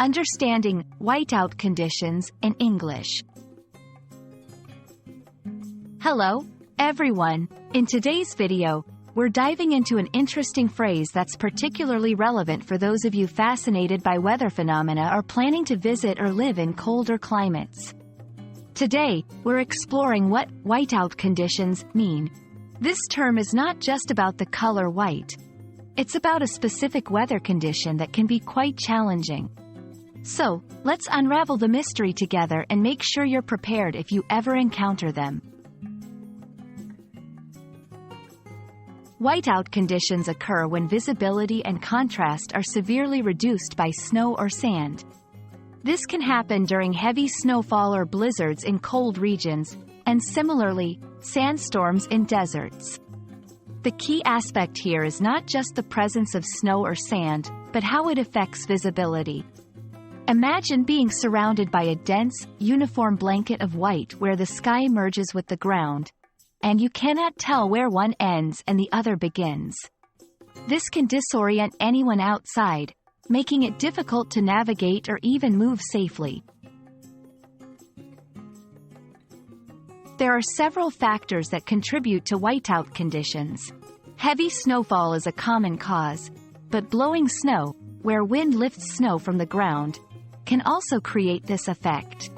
Understanding whiteout conditions in English. Hello, everyone. In today's video, we're diving into an interesting phrase that's particularly relevant for those of you fascinated by weather phenomena or planning to visit or live in colder climates. Today, we're exploring what whiteout conditions mean. This term is not just about the color white. It's about a specific weather condition that can be quite challenging. So, let's unravel the mystery together and make sure you're prepared if you ever encounter them. Whiteout conditions occur when visibility and contrast are severely reduced by snow or sand. This can happen during heavy snowfall or blizzards in cold regions, and similarly, sandstorms in deserts. The key aspect here is not just the presence of snow or sand, but how it affects visibility. Imagine being surrounded by a dense, uniform blanket of white where the sky merges with the ground, and you cannot tell where one ends and the other begins. This can disorient anyone outside, making it difficult to navigate or even move safely. There are several factors that contribute to whiteout conditions. Heavy snowfall is a common cause, but blowing snow, where wind lifts snow from the ground, can also create this effect.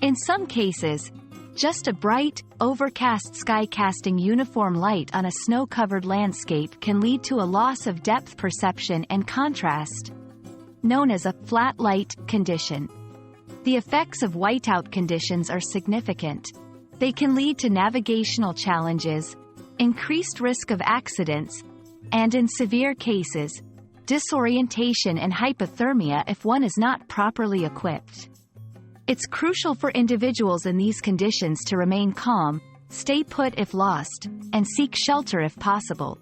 In some cases, just a bright, overcast sky casting uniform light on a snow-covered landscape can lead to a loss of depth perception and contrast, known as a flat light condition. The effects of whiteout conditions are significant. They can lead to navigational challenges, increased risk of accidents, and in severe cases, disorientation and hypothermia if one is not properly equipped. It's crucial for individuals in these conditions to remain calm, stay put if lost, and seek shelter if possible.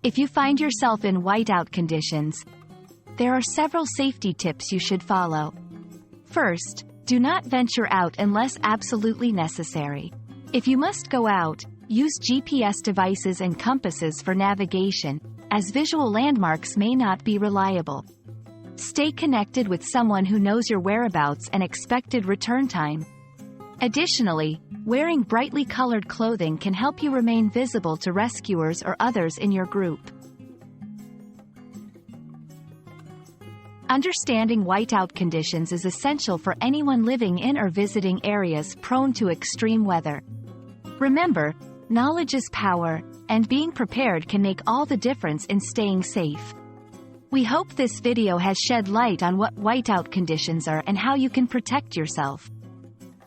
If you find yourself in whiteout conditions, there are several safety tips you should follow. First, do not venture out unless absolutely necessary. If you must go out, use GPS devices and compasses for navigation, as visual landmarks may not be reliable. Stay connected with someone who knows your whereabouts and expected return time. Additionally, wearing brightly colored clothing can help you remain visible to rescuers or others in your group. Understanding whiteout conditions is essential for anyone living in or visiting areas prone to extreme weather. Remember, knowledge is power, and being prepared can make all the difference in staying safe. We hope this video has shed light on what whiteout conditions are and how you can protect yourself.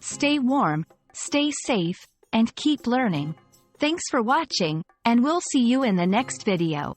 Stay warm, stay safe, and keep learning. Thanks for watching, and we'll see you in the next video.